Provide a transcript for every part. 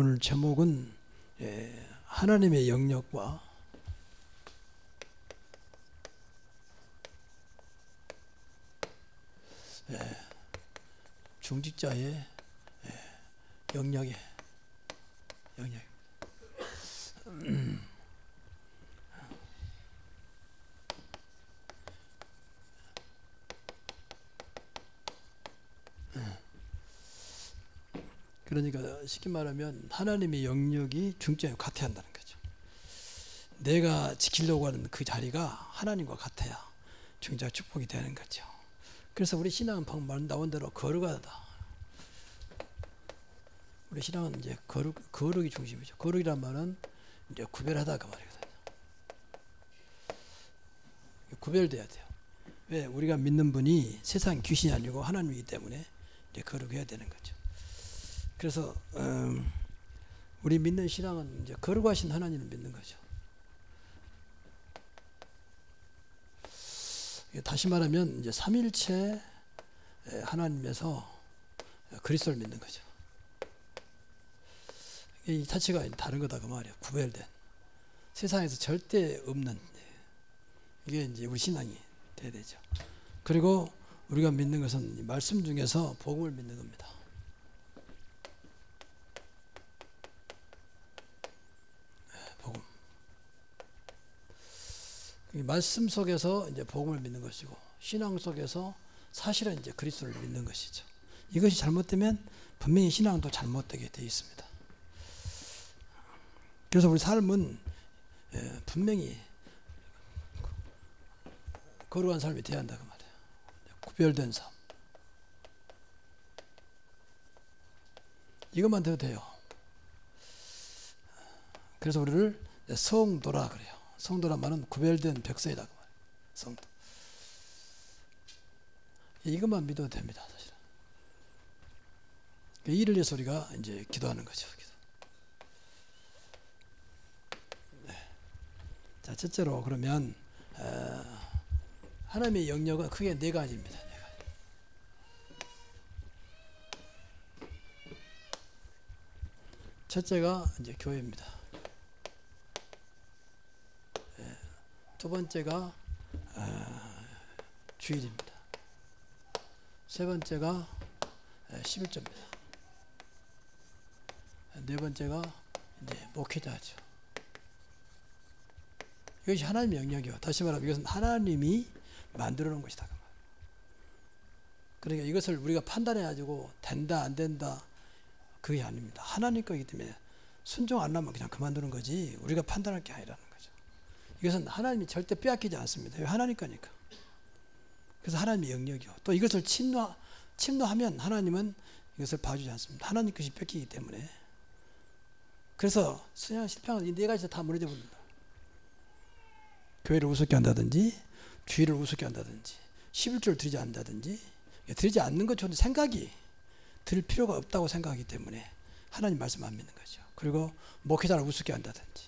오늘 제목은 하나님의 영역과 중직자의 영역. 그러니까 쉽게 말하면 하나님의 영역이 중직자와 같아야 한다는 거죠. 내가 지키려고 하는 그 자리가 하나님과 같아야 중직자가 축복이 되는 거죠. 그래서 우리 신앙은 방금 나온 대로 거룩하다. 우리 신앙은 이제 거룩이 중심이죠. 거룩이란 말은 이제 구별하다 그 말이거든요. 구별돼야 돼요. 왜? 우리가 믿는 분이 세상 귀신이 아니고 하나님이기 때문에 이제 거룩해야 되는 거죠. 그래서 우리 믿는 신앙은 이제 거룩하신 하나님을 믿는 거죠. 다시 말하면 이제 삼일체 하나님에서 그리스도를 믿는 거죠. 이 자체가 다른 거다 그 말이에요. 구별된 세상에서 절대 없는 이게 이제 우리 신앙이 돼야 되죠. 그리고 우리가 믿는 것은 말씀 중에서 복음을 믿는 겁니다. 복음. 말씀 속에서 이제 복음을 믿는 것이고 신앙 속에서 사실은 이제 그리스도를 믿는 것이죠. 이것이 잘못되면 분명히 신앙도 잘못되게 되어 있습니다. 그래서 우리 삶은 분명히 거룩한 삶이 되어야 한다 그 말이에요. 구별된 삶. 이것만 돼도 돼요. 그래서 우리를 성도라 그래요. 성도란 말은 구별된 백성이다 그 말이에요. 성도. 이것만 믿어도 됩니다, 사실은. 이를 위해서 우리가 이제 기도하는 거죠. 자, 첫째로 그러면 하나님의 영역은 크게 네 가지입니다. 네 가지. 첫째가 이제 교회입니다. 두 번째가 주일입니다. 세 번째가 11조입니다. 네 번째가 이제 목회자죠. 이것이 하나님의 영역이요. 다시 말하면 이것은 하나님이 만들어 놓은 것이다. 그러니까 이것을 우리가 판단해 가지고 된다 안 된다 그게 아닙니다. 하나님 거기 때문에 순종 안 하면 그냥 그만두는 거지 우리가 판단할 게 아니라는 거죠. 이것은 하나님이 절대 빼앗기지 않습니다. 왜? 하나님 거니까. 그래서 하나님의 영역이요. 또 이것을 침노하면 하나님은 이것을 봐주지 않습니다. 하나님 것이 뺏기기 때문에. 그래서 신앙 실패하는 이 네 가지에서 다 무너져 버립니다. 교회를 우습게 한다든지 주의를 우습게 한다든지 11조를 드리지 않는다든지 드리지 않는 것처럼 생각이 들 필요가 없다고 생각하기 때문에 하나님 말씀 안 믿는 거죠. 그리고 목회자를 우습게 한다든지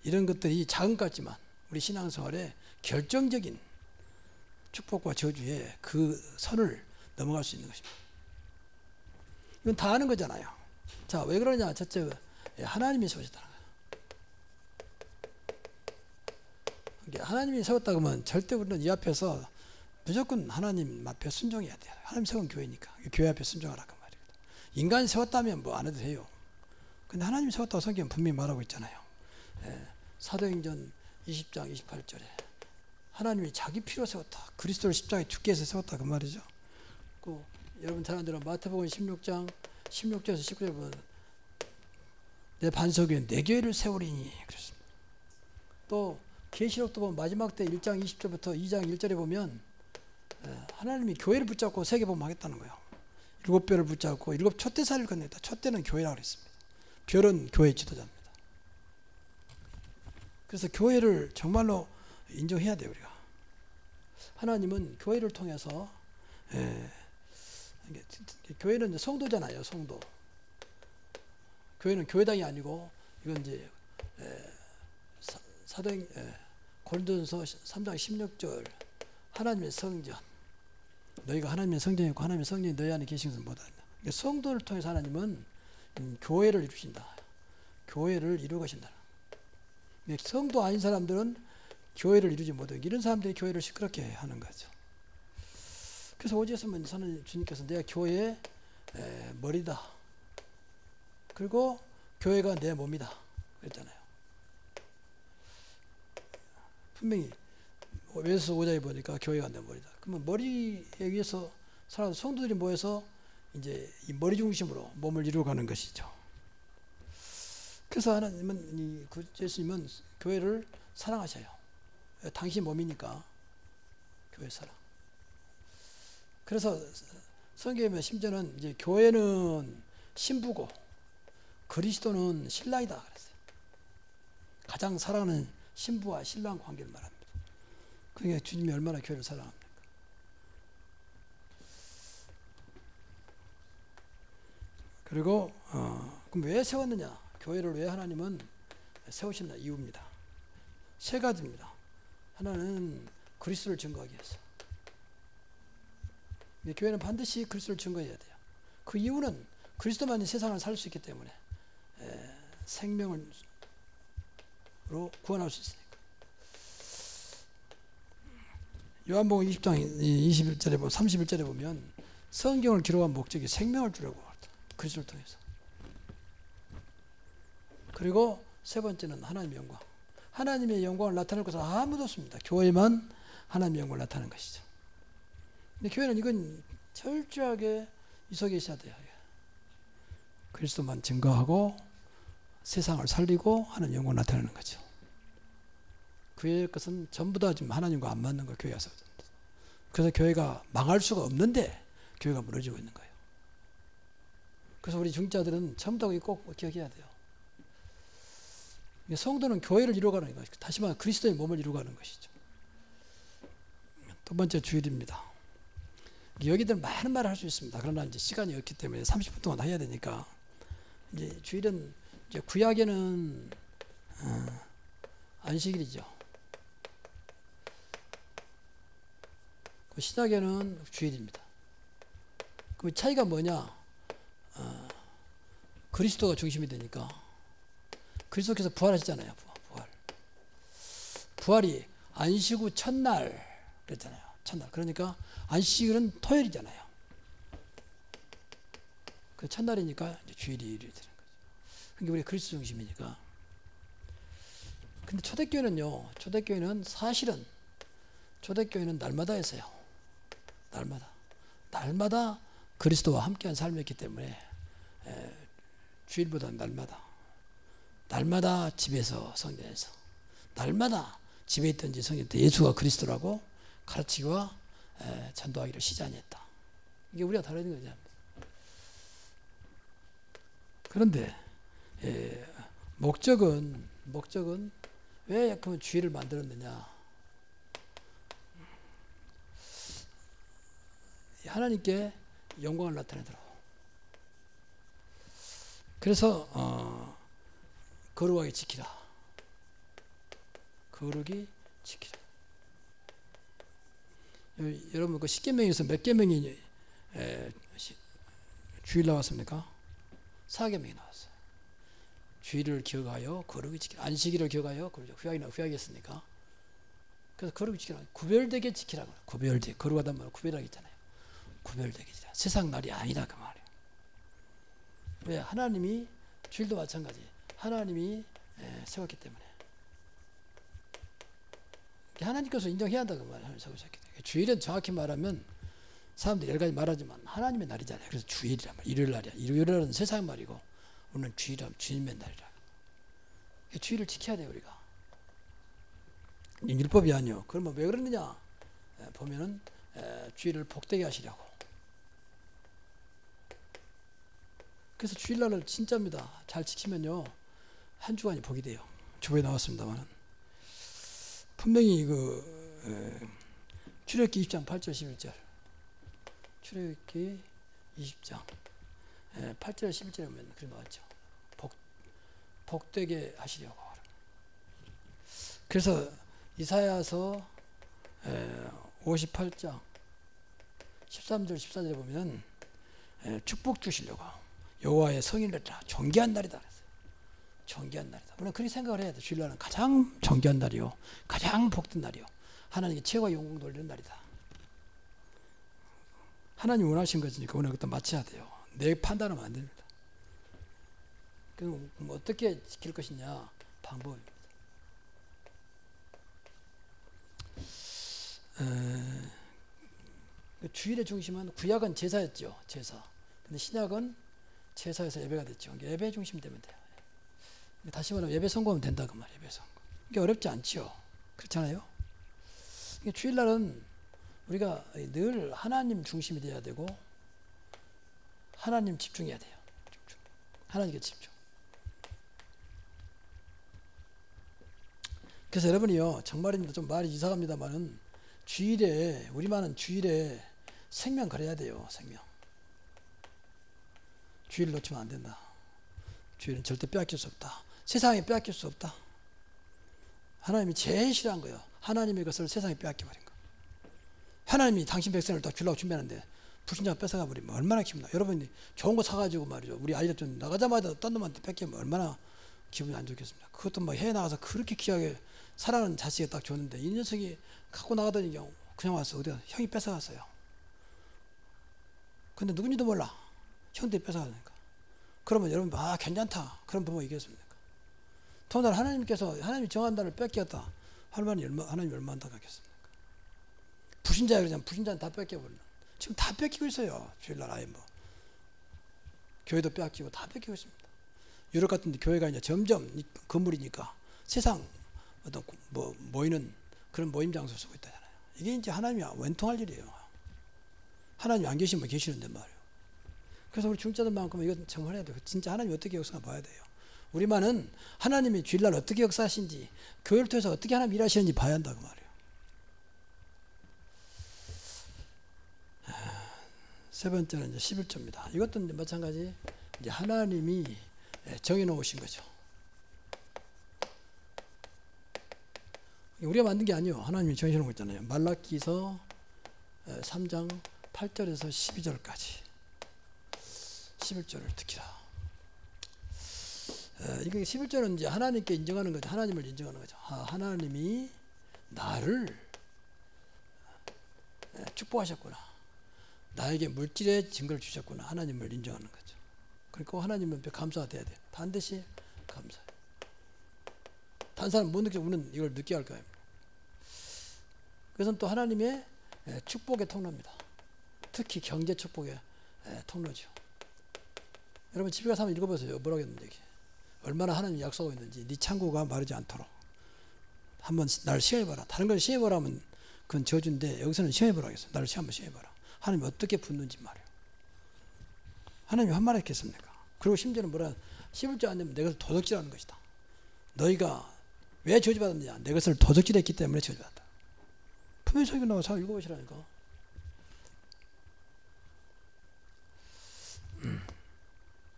이런 것들이 작은 것 같지만 우리 신앙생활에 결정적인 축복과 저주의 그 선을 넘어갈 수 있는 것입니다. 이건 다 아는 거잖아요. 자, 왜 그러냐? 첫째, 하나님이 세우셨다는 거예요. 하나님이 세웠다 그러면 절대 우리는 이 앞에서 무조건 하나님 앞에 순종해야 돼요. 하나님 세운 교회니까 교회 앞에 순종하라 그 말이거든. 인간이 세웠다면 뭐 안 해도 돼요. 근데 하나님이 세웠다고 성경은 분명히 말하고 있잖아요. 사도행전 20장 28절에 하나님이 자기 피로 세웠다. 그리스도를 십자가에 죽게 해서 세웠다 그 말이죠. 여러분 잘 아는 마태복음 16장 16절에서 19절 보면 내 반석 위에 내 교회를 세우리니 그랬습니다. 또 계시록도 보면 마지막 때 1장 20절부터 2장 1절에 보면 하나님이 교회를 붙잡고 세계복음 하겠다는 거예요. 7별을 붙잡고 7 촛대사를 건넸다. 촛대는 교회라고 그랬습니다. 별은 교회의 지도자입니다. 그래서 교회를 정말로 인정해야 돼요. 우리가 하나님은 교회를 통해서 교회는 성도잖아요. 성도. 교회는 교회당이 아니고 이건 이제 고린도전서 3장 16절 하나님의 성전 너희가 하나님의 성전이고 하나님의 성전이 너희 안에 계신 것을 못한다. 성도를 통해서 하나님은 교회를 이루신다. 교회를 이루어 가신다. 성도 아닌 사람들은 교회를 이루지 못하고 이런 사람들이 교회를 시끄럽게 하는 거죠. 그래서 오직에서는 주님께서 내가 교회의 머리다. 그리고 교회가 내 몸이다. 그랬잖아요. 분명히 에베소서 5장에 보니까 교회가 내 머리다. 그러면 머리에 의해서 성도들이 모여서 이제 이 머리 중심으로 몸을 이루어가는 것이죠. 그래서 하나님은 예수님은 교회를 사랑하셔요. 당신 몸이니까 교회 사랑. 그래서 성경에 보면 심지어는 이제 교회는 신부고 그리스도는 신랑이다 그랬어요. 가장 사랑하는 신부와 신랑 관계를 말합니다. 그러니까 주님이 얼마나 교회를 사랑합니까? 그리고 그럼 왜 세웠느냐? 교회를 왜 하나님은 세우셨나? 이유입니다. 세 가지입니다. 하나는 그리스도를 증거하기 위해서. 교회는 반드시 그리스도를 증거해야 돼요. 그 이유는 그리스도만이 세상을 살 수 있기 때문에 생명으로 구원할 수 있으니까. 요한복음 20장 21절에 보면 31절에 보면 성경을 기록한 목적이 생명을 주려고 그리스도를 통해서. 그리고 세 번째는 하나님의 영광. 하나님의 영광을 나타낼 것은 아무도 없습니다. 교회만 하나님의 영광을 나타내는 것이죠. 근데 교회는 이건 철저하게 이 속에 있어야 돼요. 그리스도만 증거하고 세상을 살리고 하나님의 영광을 나타내는 거죠. 교회의 것은 전부 다 지금 하나님과 안 맞는 거 교회가 서. 그래서 교회가 망할 수가 없는데 교회가 무너지고 있는 거예요. 그래서 우리 중자들은 전부 다 꼭 기억해야 돼요. 성도는 교회를 이루어가는 것이고 다시 말해 그리스도의 몸을 이루어가는 것이죠. 두 번째 주일입니다. 여기들 많은 말을 할 수 있습니다. 그러나 이제 시간이 없기 때문에 30분 동안 해야 되니까 이제 주일은 이제 구약에는 안식일이죠. 그 신약에는 주일입니다. 그 차이가 뭐냐? 그리스도가 중심이 되니까 그리스도께서 부활하셨잖아요. 부활이 안식 후 첫날 그랬잖아요. 첫날. 그러니까 안식일은 토요일이잖아요. 그 첫날이니까 이제 주일이 되는 거죠. 그러니까 우리 그리스도 중심이니까. 근데 초대교회는요. 초대교회는 사실은 초대교회는 날마다 했어요. 날마다 그리스도와 함께한 삶이었기 때문에 주일보다는 날마다 집에서 성전에서 날마다 집에 있든지 성전에 예수가 그리스도라고 가르치기와 전도하기를 시작했다. 이게 우리가 다르는 거죠. 그런데 목적은 왜 그러면 주일을 만들었느냐? 하나님께 영광을 나타내도록. 그래서 거룩하게 지키라. 거룩이 지키라. 여러분 그 십계명에서 몇 계명이 주일 나왔습니까? 4계명이 나왔어요. 주일을 기억하여 거룩히 지키라. 안식일을 기억하여 후약이 했으니까. 그래서 거룩히 지키라. 구별되게 지키라고. 구별되게. 거룩하단 말은 구별하게 있잖아요. 구별되게 지키라. 세상 날이 아니다 그 말이에요. 왜? 하나님이 주일도 마찬가지. 하나님이 세웠기 때문에. 하나님께서 인정해야 한다 그 말을 세우셨기 때문에. 주일은 정확히 말하면 사람들이 여러 가지 말하지만 하나님의 날이잖아요. 그래서 주일이란 말, 일요일 날이야. 일요일은 세상 말이고 오늘 주일이란 주님의 날이라. 주일을 지켜야 돼요 우리가. 율법이 아니요. 그러면 왜 그러느냐? 보면은 주일을 복되게 하시려고. 그래서 주일날을 진짜입니다. 잘 지키면요 한 주간이 복이 돼요. 주보에 나왔습니다만 분명히 출애굽기 20장 8절 11절 출애굽기 20장 8절 11절에 보면 그렇게 나왔죠. 복되게 하시려고. 그래서 이사야서 58장 13절 14절에 보면 축복 주시려고 여호와의 성일날이라 존귀한 날이다 그랬어요. 존귀한 날이다. 우리는 그렇게 생각을 해야 돼. 주일날은 가장 존귀한 날이요, 가장 복된 날이요, 하나님께 최고의 영광 돌리는 날이다. 하나님 원하신 것이니까 우리는 그것도 맞춰야 돼요. 내 판단하면 안 됩니다. 그럼 어떻게 지킬 것이냐, 방법입니다. 주일의 중심은 구약은 제사였죠. 제사. 근데 신약은 제사에서 예배가 됐죠. 예배 중심 되면 돼요. 다시 말하면 예배 성공하면 된다 그 말이에요. 예배 성공. 이게 어렵지 않죠. 그렇잖아요. 주일날은 우리가 늘 하나님 중심이 돼야 되고 하나님 집중해야 돼요. 집중. 하나님께 집중. 그래서 여러분이요, 정말입니다. 좀 말이 이상합니다만은 주일에, 우리만은 주일에 생명 걸어야 돼요. 생명. 주일을 놓치면 안 된다. 주일은 절대 빼앗길 수 없다. 세상에 빼앗길 수 없다. 하나님이 제일 싫어한 거예요. 하나님의 것을 세상에 빼앗겨버린 거. 하나님이 당신 백성을 다 주려고 준비하는데 불신자가 뺏어가 버리면 얼마나 기분 나. 여러분이 좋은 거 사가지고 말이죠, 우리 아이들 좀 나가자마자 딴 놈한테 뺏기면 얼마나 기분이 안 좋겠습니까? 그것도 뭐 해외 나가서 그렇게 귀하게 사랑하는 자식이 딱 줬는데 이 녀석이 갖고 나가더니 그냥 와서 어디가 형이 뺏어갔어요. 근데 누군지도 몰라. 형들이 뺏어가니까. 그러면 여러분 괜찮다. 그런 부모가 이겼습니까? 더군다나 하나님이 정한 날을 뺏겼다. 하나님이 얼마나 안타깝겠습니까? 불신자 그러잖아요. 불신자는 다 뺏겨버리는. 지금 다 뺏기고 있어요. 주일날 아예 뭐 교회도 뺏기고 다 뺏기고 있습니다. 유럽 같은 데 교회가 이제 점점 건물이니까 세상 어떤 모이는 그런 모임 장소 쓰고 있다잖아요. 이게 이제 하나님이 원통할 일이에요. 하나님이 안 계시면 계시는데 말이에요. 그래서 우리 중자들만큼은 이거 정말 해야 돼요. 진짜 하나님이 어떻게 역사가 봐야 돼요. 우리만은 하나님이 주일날 어떻게 역사하시는지, 교회를 통해서 어떻게 하나님 일하시는지 봐야 한다고 말이에요. 세 번째는 이제 11조입니다. 이것도 이제 마찬가지 이제 하나님이 정해놓으신 거죠. 우리가 만든 게 아니에요. 하나님이 정해놓은 거 있잖아요. 말라기서 3장 8절에서 12절까지 11절을 듣기라. 이게 11절은 이제 하나님께 인정하는 거죠. 하나님을 인정하는 거죠. 하나님이 나를 축복하셨구나. 나에게 물질의 증거를 주셨구나. 하나님을 인정하는 거죠. 그러니까 하나님 앞에 감사가 돼야 돼요. 반드시 감사해요. 다른 사람 못 느끼고 우리는 이걸 느껴야 할 거예요. 그것은 또 하나님의 축복의 통로입니다. 특히 경제 축복의 통로죠. 여러분 집에 가서 한번 읽어보세요. 뭐라고 했는지. 얼마나 하나님이 약속하고 있는지. 네 창고가 마르지 않도록 한번 나를 시험해봐라. 다른 걸 시험해보라 하면 그건 저주인데 여기서는 시험해보라 하겠어요. 나를 한번 시험해봐라. 하나님이 어떻게 붙는지 말이에요. 하나님이 한 말 했겠습니까? 그리고 심지어는 뭐라 11조 안 되면 내 것을 도둑질하는 것이다. 너희가 왜 저주받았느냐? 내 것을 도둑질했기 때문에 저주받았다. 분명히 저기 나와 잘 읽어보시라니까.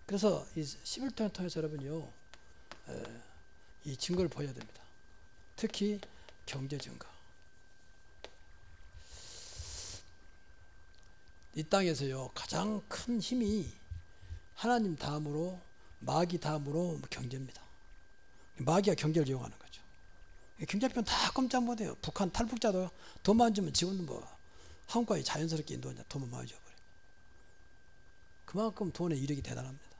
그래서 이 11조를 통해서 여러분이요, 이 증거를 보여야 됩니다. 특히 경제 증거. 이 땅에서요 가장 큰 힘이 하나님 다음으로 마귀 다음으로 경제입니다. 마귀가 경제를 이용하는 거죠. 경제편 다 꼼짝 못해요. 북한 탈북자도 돈만 주면 지금도 뭐 한국까지 자연스럽게 인도하냐 돈만 많이 줘버려요. 그만큼 돈의 이력이 대단합니다.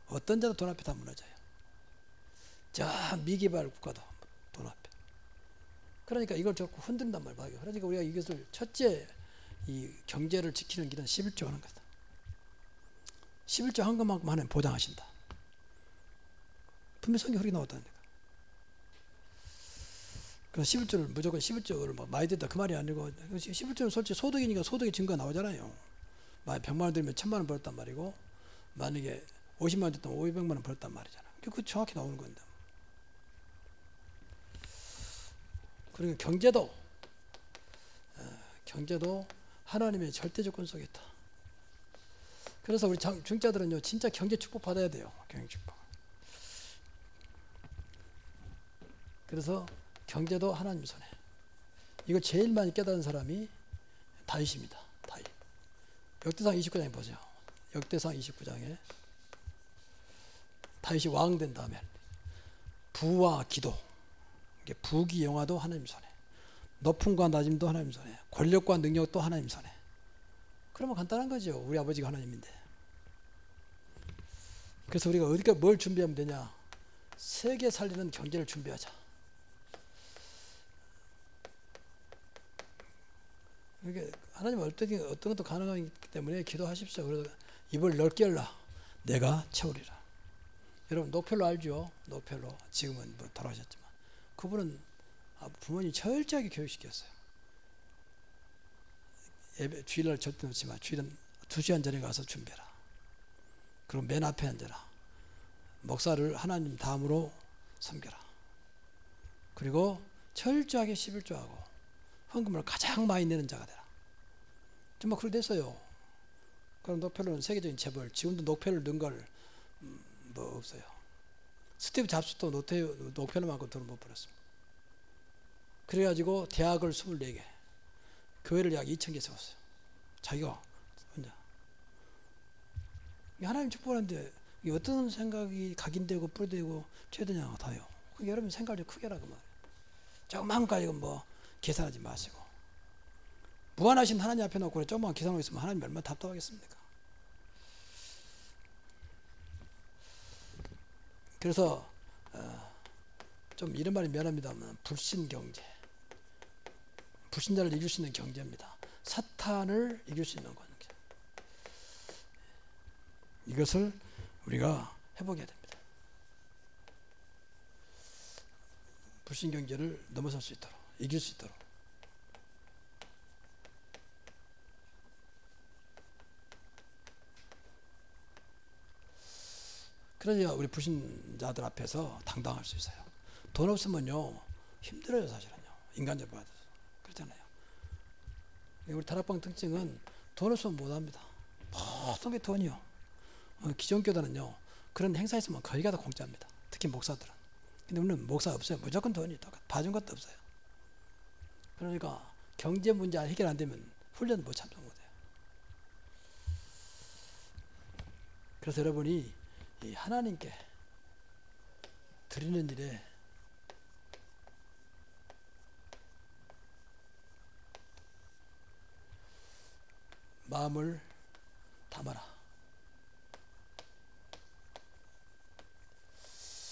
어떤 데도 돈 앞에 다 무너져요. 저 미개발 국가도 돈 앞에. 그러니까 이걸 자꾸 흔든단 말이에요. 그러니까 우리가 이것을 첫째 이 경제를 지키는 길은 11조 하는 거다. 11조 한 것만큼 하나님 보장하신다. 분명히 성경에 그렇게 나왔다니까. 그래서 11조를 무조건 11조를 막 많이 됐다 그 말이 아니고 11조는 솔직히 소득이니까 소득의 증거가 나오잖아요. 만약 100만 원 들면 1000만 원 벌었단 말이고 만약에 50만 원 됐다면 500만 원 벌었단 말이잖아. 그거 정확히 나오는 건데. 그리고 경제도 하나님의 절대 조건 속에 있다. 그래서 우리 중자들은요 진짜 경제 축복 받아야 돼요. 경제 축복. 그래서 경제도 하나님 손에. 이걸 제일 많이 깨달은 사람이 다윗입니다. 다윗. 역대상 29장에 보세요. 역대상 29장에 다윗이 왕 된 다음에 부와 기도, 이게 부귀 영화도 하나님 손에, 높음과 낮음도 하나님 손에, 권력과 능력도 하나님 손에. 그러면 간단한 거죠. 우리 아버지가 하나님인데. 그래서 우리가 어디가 뭘 준비하면 되냐? 세계 살리는 경제를 준비하자. 이게 하나님 어떤 것도 가능하기 때문에 기도하십시오. 그래서 입을 넓게 열라. 내가 채우리라. 여러분 노펠로 알죠? 노펠로. 지금은 뭐 돌아가셨지만 그분은 부모님이 철저하게 교육시켰어요. 예배, 주일날 절대 놓지 마. 주일은 2시간 전에 가서 준비해라. 그리고 맨 앞에 앉아라. 목사를 하나님 다음으로 섬겨라. 그리고 철저하게 11조하고 헌금을 가장 많이 내는 자가 되라. 정말 그렇게 됐어요. 그럼 노펠로는 세계적인 재벌, 지금도 노펠을 넣은 걸 뭐 없어요. 스티브 잡스도 노펠로만큼 돈을 못 벌었습니다. 그래가지고 대학을 24개, 교회를 약 2,000개 세웠어요. 자기가 혼자. 하나님 축복하는데 어떤 생각이 각인되고 뿌리되고 죄되냐가 다요. 여러분 생각을 크게 하라 그 말이에요. 조금만 가지고 뭐 계산하지 마시고. 무한하신 하나님 앞에 놓고 조금만 계산하고 있으면 하나님 얼마나 답답하겠습니까? 그래서 좀 이런 말이 미안합니다만 불신경제, 불신자를 이길 수 있는 경제입니다. 사탄을 이길 수 있는 거죠. 이것을 우리가 해보게 됩니다. 불신경제를 넘어설 수 있도록, 이길 수 있도록. 그러니까 우리 불신자들 앞에서 당당할 수 있어요. 돈 없으면요 힘들어요. 사실은요. 인간적으로 받아서 그렇잖아요. 우리 다락방 특징은 돈 없으면 못합니다. 모든 게 돈이요. 기존교단은요 그런 행사 있으면 거의 다 공짜입니다. 특히 목사들은. 근데 우리는 목사 없어요. 무조건 돈이 똑같아. 봐준 것도 없어요. 그러니까 경제 문제 해결 안 되면 훈련 못 참석 못해요. 그래서 여러분이 이 하나님께 드리는 일에 마음을 담아라.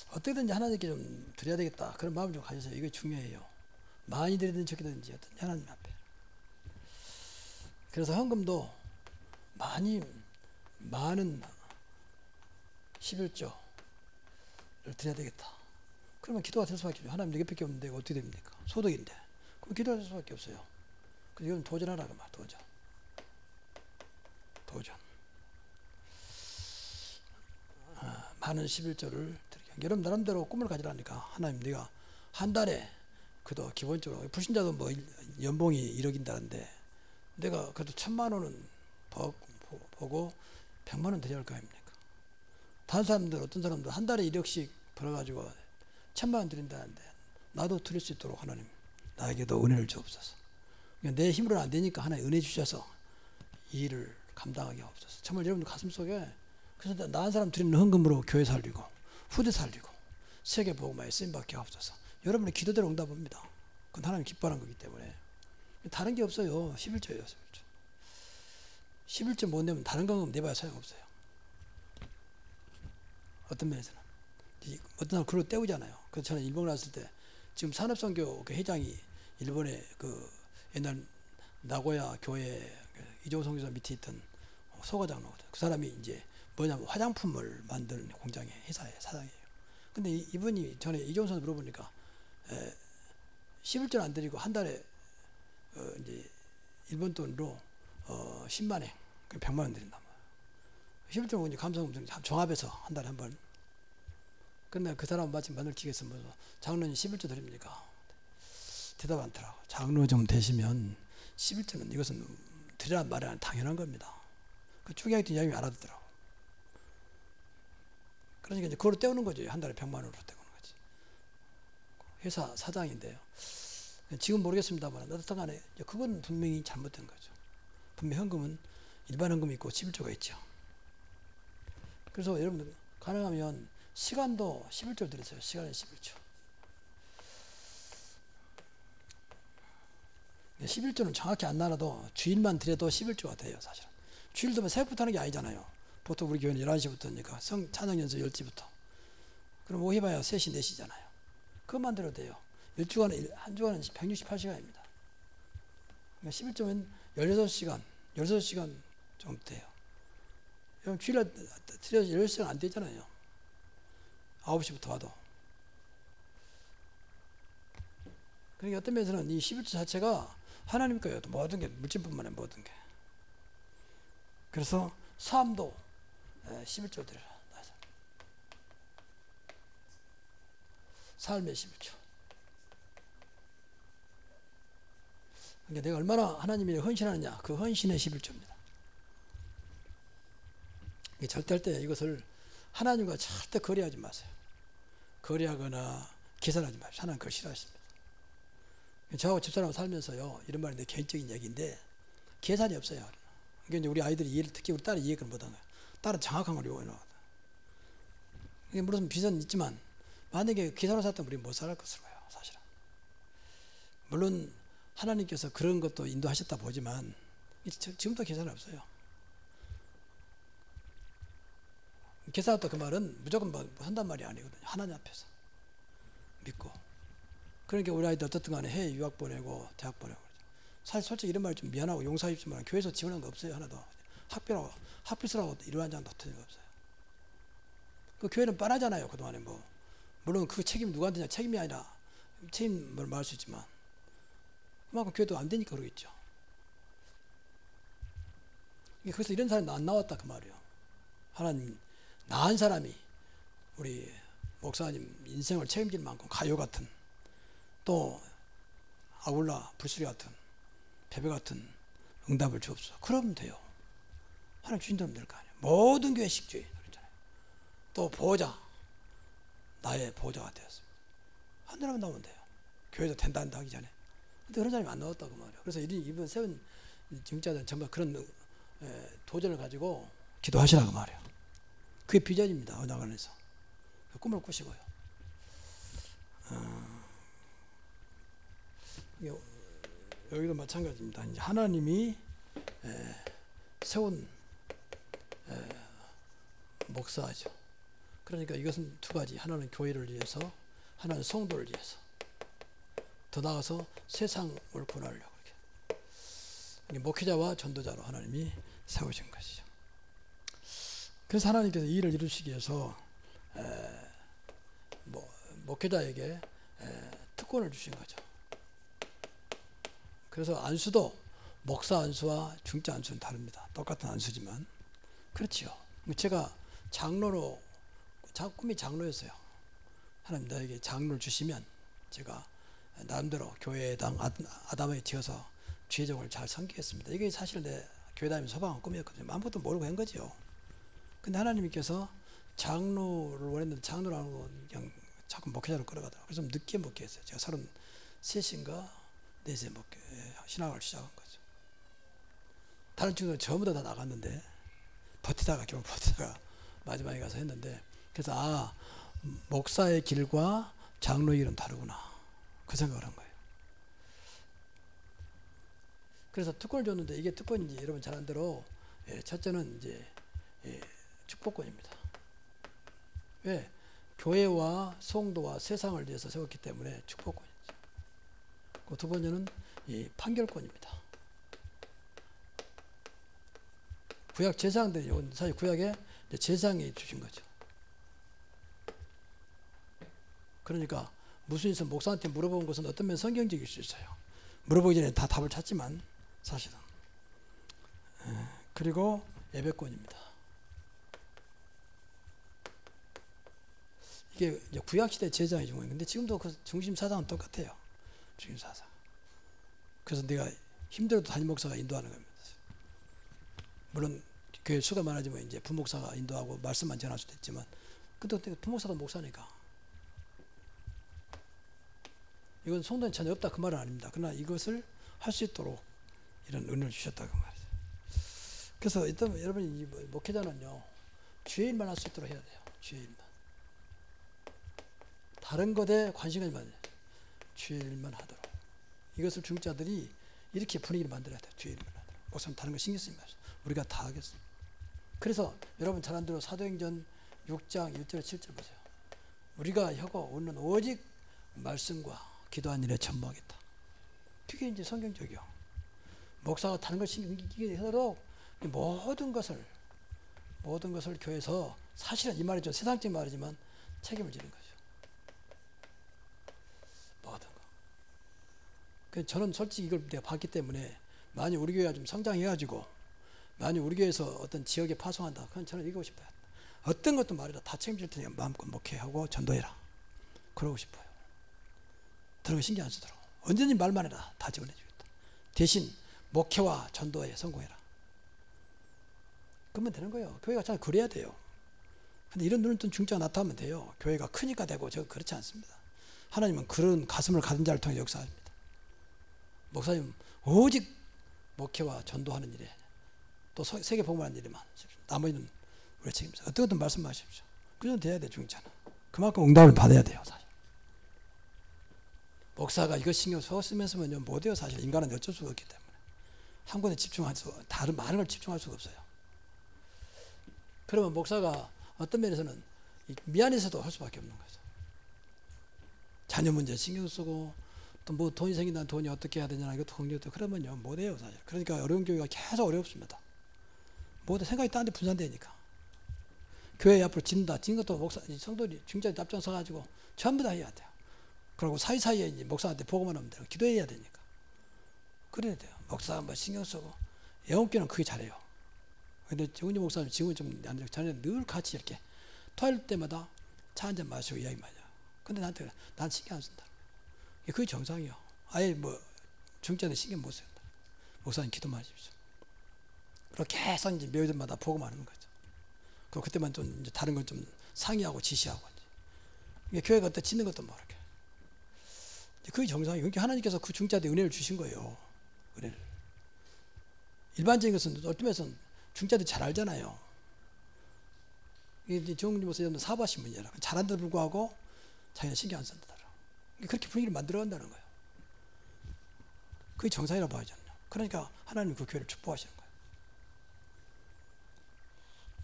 어떻게든지 하나님께 좀 드려야 되겠다. 그런 마음을 좀 가지세요. 이게 중요해요. 많이 드리든지 적게든지 어떤 하나님 앞에. 그래서 헌금도 많은 11조를 드려야 되겠다. 그러면 기도가 될 수밖에 없죠. 하나님 네 개밖에 없는데 어떻게 됩니까? 소득인데. 그럼 기도가 될 수밖에 없어요. 그래서 이건 도전하라 그 말. 도전. 많은 11조를 드리게. 여러분 나름대로 꿈을 가지라니까. 하나님 네가 한 달에 그도 기본적으로 불신자도 뭐 연봉이 1억인다는데 내가 그래도 1,000만 원은 보고 100만 원 드려야 할 거 아닙니까? 다른 사람들 어떤 사람들 한 달에 1억씩 벌어가지고 1,000만 원 드린다는데 나도 드릴 수 있도록 하나님 나에게도 은혜를 주옵소서. 내 힘으로는 안 되니까 하나님 은혜 주셔서 이 일을 감당하게 하옵소서. 정말 여러분들 가슴속에 그래서 나한 사람 드리는 헌금으로 교회 살리고 후대 살리고 세계 복음화에 쓰임받게 하옵소서. 여러분의 기도대로 응답합니다. 그건 하나님 기뻐하는 거기 때문에 다른 게 없어요. 11조예요. 11조 못 내면 다른 건 내봐야 소용없어요. 어떤 면에서는 어떤 사람 그걸 때우잖아요. 그래서 저는 일본에 왔을 때 지금 산업선교 그 회장이 일본의 그 옛날 나고야 교회 이종호 선교사 밑에 있던 소과장로거든요. 그 사람이 이제 뭐냐면 화장품을 만드는 공장의 회사의 사장이에요. 근데 이분이 전에 이종호 선수 물어보니까 11조는 안 드리고 한 달에 이제 일본 돈으로 10만 엔, 100만 원 드린단 말이에요. 11조 이제 감사금 종합해서 한 달에 한 번. 근데 그 사람 마침 마늘 기계에서 뭐 장로님 11조 드립니까? 대답 않더라고. 장로 좀 되시면 11조는 이것은 드리란 말이 아니라 당연한 겁니다. 그 중요하게 이야기 알아듣더라고. 그러니까 이제 그걸 때우는 거죠. 한 달에 100만 원으로 때우는 거지. 회사 사장인데요. 지금 모르겠습니다만 어떤 간에 그건 분명히 잘못된 거죠. 분명 현금은 일반 현금이 있고 11조가 있죠. 그래서 여러분들 가능하면 시간도 11조 드렸어요. 시간에 11조. 11조는 정확히 안 나눠도 주일만 드려도 11조가 돼요. 사실은. 주일도 뭐 새벽부터 하는 게 아니잖아요. 보통 우리 교회는 11시부터니까 찬양 연습 10시부터. 그럼 오후 해봐야 3시, 4시잖아요. 그것만 들어도 돼요. 한 주간은 168시간입니다. 그러니까 11조면 16시간, 16시간 정도 돼요. 그럼 주일날 드려서 16시간 안 되잖아요. 9시부터 와도. 그러니까 어떤 면에서는 이 11조 자체가 하나님 거예요. 모든 게, 물질뿐만 아니라 모든 게. 그래서 삶도 11조 드려라. 삶의 11조. 그러니까 내가 얼마나 하나님이 헌신하느냐, 그 헌신의 11조입니다. 절대 할 때 이것을 하나님과 절대 거래하지 마세요. 거래하거나 계산하지 마세요. 하나님 그걸 싫어하십니다. 저하고 집사람하고 살면서요, 이런 말이 내 개인적인 얘기인데 계산이 없어요. 그러니까 우리 아이들이 이해를, 특히 우리 딸이 이해를 못하는 거예요. 딸은 정확한 걸 요구해요. 물론 비전은 있지만 만약에 계산으로 살았다면 우리는 못 살 것으로 봐요. 사실은. 물론 하나님께서 그런 것도 인도하셨다 보지만 지금도 계산이 없어요. 계산했다 그 말은 무조건 뭐 한단 말이 아니거든요. 하나님 앞에서 믿고. 그러니까 우리 아이들 어떻든 간에 해외 유학 보내고 대학 보내고 그러죠. 사실 솔직히 이런 말 좀 미안하고 용서해 주지만 교회에서 지원한 거 없어요. 하나도. 학비라고 이루 한 장도 터진 거 없어요. 그 교회는 뻔하잖아요. 그동안에 뭐. 물론 그 책임 누구한테냐, 책임이 아니라 책임을 말할 수 있지만 그만큼 교회도 안 되니까 그러겠죠. 그래서 이런 사람이 안 나왔다 그 말이에요. 하나님 나은 사람이 우리 목사님 인생을 책임질 만큼 가요 같은, 또 아울라 불수리 같은, 패배 같은 응답을 주옵소서. 그러면 돼요. 하나님 주신 대로 될 거 아니에요. 모든 교회 식주의 그랬잖아요. 또 보호자, 나의 보호자가 되었습니다. 한 사람만 나오면 돼요. 교회도 된다 하기 전에. 근데 그런 사람이 안 나왔다고 말이에요. 그래서 이번 세운 증자들은 정말 그런 도전을 가지고 기도하시라고 말이에요. 그게 비전입니다. 언약 안에서. 꿈을 꾸시고요. 여기도 마찬가지입니다. 이제 하나님이 세운 목사죠. 그러니까 이것은 두 가지. 하나는 교회를 위해서, 하나는 성도를 위해서. 더 나아가서 세상을 구원하려고 이렇게. 목회자와 전도자로 하나님이 세우신 것이죠. 그래서 하나님께서 이 일을 이루시기 위해서 목회자에게 특권을 주신 거죠. 그래서 안수도 목사 안수와 중자 안수는 다릅니다. 똑같은 안수지만. 그렇지요. 제가 장로로, 꿈이 장로였어요. 하나님 나에게 장로를 주시면 제가 나름대로 교회당 아담하게 지어서 주의종을 잘 섬기겠습니다. 이게 사실 내 교회 다니면서 소방한 꿈이었거든요. 아무것도 모르고 한 거죠. 근데 하나님께서 장로를 원했는데 장로를 안 하고 그냥 자꾸 목회자로 끌어가더라고요. 그래서 늦게 목회했어요. 제가 33인가 4세 목회 신학을 시작한 거죠. 다른 친구들은 전부 다 나갔는데 결국 버티다가 마지막에 가서 했는데, 그래서 목사의 길과 장로의 길은 다르구나 그 생각을 한 거예요. 그래서 특권을 줬는데 이게 특권인지 여러분 잘 아는 대로 첫째는 이제 축복권입니다. 왜? 교회와 성도와 세상을 위해서 세웠기 때문에 축복권이죠. 두 번째는 이 판결권입니다. 구약 제사장들이 사실 구약에 제사장이 주신 거죠. 그러니까 무슨 일에서 목사한테 물어본 것은 어떤面성경적일 수 있어요. 물어보기 전에 다 답을 찾지만 사실은. 그리고 예배권입니다. 이게 이제 구약시대 제사장이 준 거예요. 근데 지금도 그 중심 사상은 똑같아요. 중심 사상. 그래서 내가 힘들어도 담임 목사가 인도하는 겁니다. 물론 교회 수가 많아지면 이제 부목사가 인도하고 말씀만 전할 수도 있지만, 근데 부목사도 목사니까. 이건 성도는 전혀 없다 그 말은 아닙니다. 그러나 이것을 할 수 있도록 이런 은혜를 주셨다고 말이죠. 그래서 일단 여러분이 목회자는요, 주의 일만 할 수 있도록 해야 돼요. 주의 일만. 다른 것에 관심 가지지 말아요. 주의 일만 하도록. 이것을 중자들이 이렇게 분위기를 만들어야 돼요. 주의 일만 하도록. 목사님 다른 거 신경 쓰지 마세요. 우리가 다 하겠습니다. 그래서 여러분 잘 안 들어 사도행전 6장 1절 7절 보세요. 우리가 혀고 오는 오직 말씀과 기도한 일에 전무하겠다. 그게 이제 성경적이요. 목사가 다른 걸 신경 쓰도록 모든 것을 교회에서 사실은 이 말이죠. 세상적인 말이지만 책임을 지는 거죠. 모든 거. 저는 솔직히 이걸 내가 봤기 때문에 만약 우리 교회가 좀 성장해가지고 만약 우리 교회에서 어떤 지역에 파송한다. 그건 저는 이거고 싶어요. 어떤 것도 말이라 다 책임질 테니까 마음껏 목회하고 전도해라. 그러고 싶어요. 그런 거 신경 안 쓰도록. 언제든지 말만 해라. 다 지원해 주겠다. 대신 목회와 전도에 성공해라. 그러면 되는 거예요. 교회가 잘 그래야 돼요. 근데 이런 눈을 뜬 중자가 나타나면 돼요. 교회가 크니까 되고 저 그렇지 않습니다. 하나님은 그런 가슴을 가진 자를 통해 역사합니다. 목사님 오직 목회와 전도하는 일에 또 세계 복음하는 일에만 나머지는 우리 책임져. 어떤 것든 말씀하십시오. 그 정도 돼야 돼 중자는. 그만큼 응답을 받아야 돼요. 사실. 목사가 이거 신경 쓰면서는 못해요. 사실 인간은 어쩔 수가 없기 때문에 한 군데 집중할 수 다른 많은 걸 집중할 수가 없어요. 그러면 목사가 어떤 면에서는 미안해서도 할 수밖에 없는 거죠. 자녀 문제 신경 쓰고 또 뭐 돈이 생긴다는 돈이 어떻게 해야 되냐 이것도 걱정도 그러면요 못해요 사실. 그러니까 어려운 교회가 계속 어렵습니다. 모두 생각이 딴 데 분산되니까 교회 앞으로 짓는 것도 목사 성도들이 중자들이 앞장서 가지고 전부 다 해야 돼요. 그리고 사이사이에 이제 목사한테 보고만 하면 돼요. 기도해야 되니까 그래야 돼요. 목사 한번 신경 쓰고 영업교는 그게 잘해요. 근데 정은지 목사님 지금은 좀 안 돼요. 저는 늘 같이 이렇게 토요일 때마다 차 한잔 마시고 이야기 많이 하고. 근데 나한테 난 신경 안 쓴다. 그게 정상이요. 아예 뭐 중자들 신경 못 쓴다. 목사님 기도만 하십시오. 그렇게 계속 이제 매일마다 보고만 하는 거죠. 그리고 그때만 좀 이제 다른 걸 좀 상의하고 지시하고 이제. 교회가 어때 짓는 것도 모르게. 그게 정상이에요. 그러니까 하나님께서 그 중자들 은혜를 주신 거예요. 은혜를. 일반적인 것은 어떤 면에서는 중자들이 잘 알잖아요. 이제 정은지 목사님 사부하신 분이잖아. 잘한데도 불구하고 자기는 신경 안 쓴다. 그렇게 분위기를 만들어간다는 거예요. 그게 정상이라고 봐야죠. 그러니까 하나님은 그 교회를 축복하시는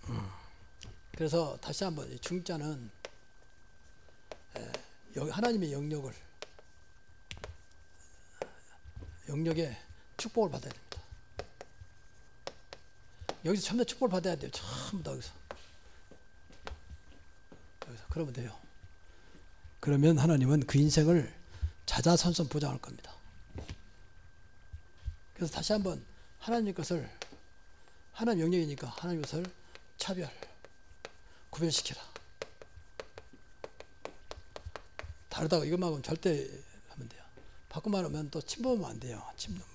거예요. 그래서 다시 한번 중자는 하나님의 영역에 축복을 받아야 됩니다. 여기서 전부 다 축복을 받아야 돼요. 전부 다 여기서 그러면 돼요. 그러면 하나님은 그 인생을 자자손손 보장할 겁니다. 그래서 다시 한번 하나님 것을 하나님 영역이니까 하나님 것을 구별시켜라. 다르다고 이것만 하면 절대 하면 돼요. 바꾸만 하면 또 침범하면 안 돼요. 침범.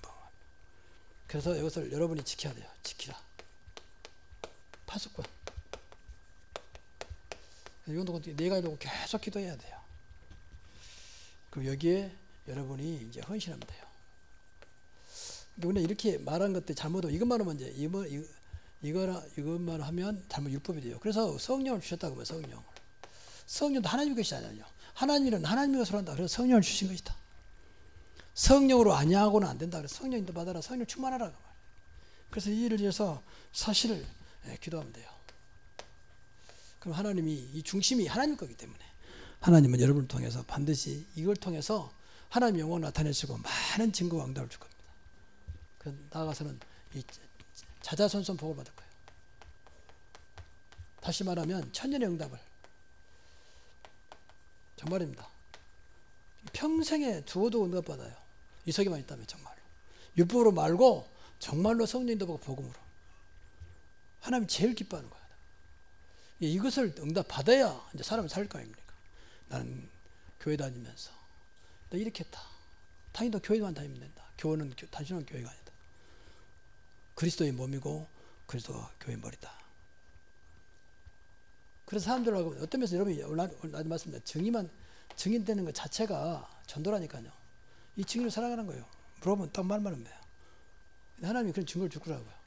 그래서 이것을 여러분이 지켜야 돼요. 지키라. 파수꾼. 이건 내가 이러고 계속 기도해야 돼요. 그럼 여기에 여러분이 이제 헌신하면 돼요. 우리는 이렇게 말한 것들 잘못하면 이것만 하면 이제 이것만 하면 잘못 율법이 돼요. 그래서 성령을 주셨다고 하면 성령을. 성령도 하나님의 것이 아니에요. 하나님은 하나님의 것으로 한다. 그래서 성령을 주신 것이다. 성령으로 아니하고는 안 된다. 그래서 성령인도 받아라. 성령 충만하라고 말해요. 그래서 이 일을 위해서 사실을 기도하면 돼요. 그럼 하나님이 이 중심이 하나님 거기 때문에 하나님은 여러분을 통해서 반드시 이걸 통해서 하나님의 영광을 나타내시고 많은 증거와 응답을 줄 겁니다. 그래서 나아가서는 이 자자손손 복을 받을 거예요. 다시 말하면 천년의 응답을 정말입니다. 평생에 두어도 응답 받아요. 이석이만 있다면 정말로. 율법으로 말고 정말로 성령님도 보고 복음으로. 하나님이 제일 기뻐하는 거예요. 이것을 응답 받아야 이제 사람을 살 거 아닙니까? 나는 교회 다니면서 나 이렇게 했다. 당연히 교회만 다니면 된다. 교회는 단순한 교회가 아니다. 그리스도의 몸이고 그리스도가 교회의 머리다. 그래서 사람들하고 어떤 면에서 여러분이 오늘 말씀드린 증인되는 것 자체가 전도라니까요. 이 증인을 살아가는 거예요. 물어보면 딱 말만 하면 돼요. 하나님이 그런 증거를 줄 거라고요.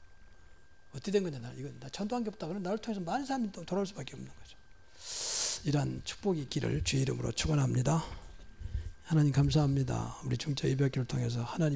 어떻게 된 거냐, 나 전도한 게 없다. 그럼 나를 통해서 많은 사람이 또 돌아올 수밖에 없는 거죠. 이러한 축복이 있기를 주의 이름으로 축원합니다. 하나님 감사합니다. 우리 중처 예배학교를 통해서 하나님